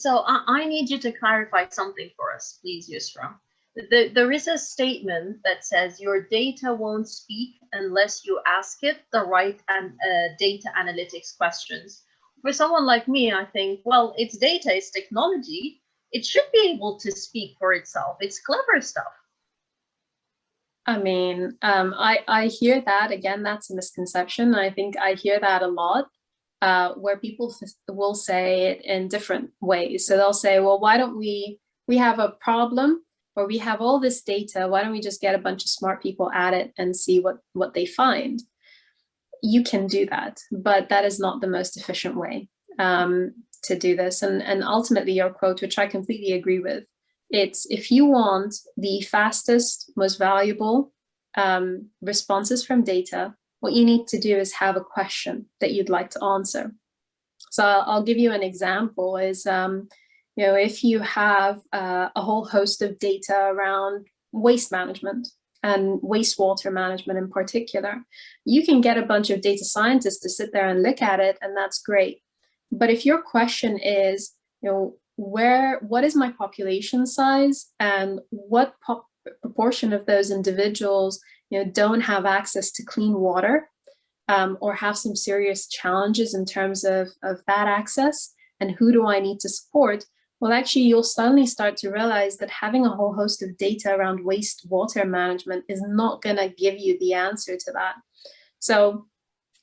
So I need you to clarify something for us, please, Yusra. There is a statement that says your data won't speak unless you ask it the right data analytics questions. For someone like me, I think, well, it's data, it's technology. It should be able to speak for itself. It's clever stuff. I mean, I hear that. Again, that's a misconception. I think I hear that a lot, where people will say it in different ways. So they'll say, well, why don't we have a problem, or we have all this data, why don't we just get a bunch of smart people at it and see what they find? You can do that, but that is not the most efficient way to do this. And ultimately, your quote, which I completely agree with, it's if you want the fastest, most valuable responses from data, what you need to do is have a question that you'd like to answer. So I'll give you an example is, if you have a whole host of data around waste management and wastewater management in particular, you can get a bunch of data scientists to sit there and look at it, and that's great. But if your question is, what is my population size, and what proportion of those individuals don't have access to clean water, or have some serious challenges in terms of that access, and who do I need to support? Well, actually, you'll suddenly start to realize that having a whole host of data around wastewater management is not going to give you the answer to that. So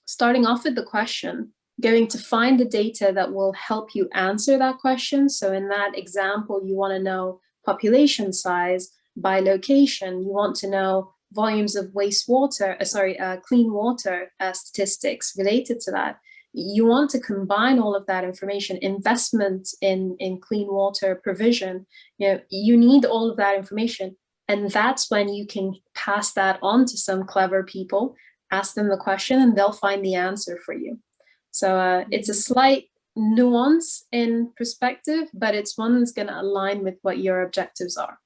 starting off with the question, going to find the data that will help you answer that question. So in that example, you want to know population size by location. You want to know volumes of clean water statistics related to that. You want to combine all of that information, investment in clean water provision. You need all of that information. And that's when you can pass that on to some clever people, ask them the question, and they'll find the answer for you. So it's a slight nuance in perspective, but it's one that's going to align with what your objectives are.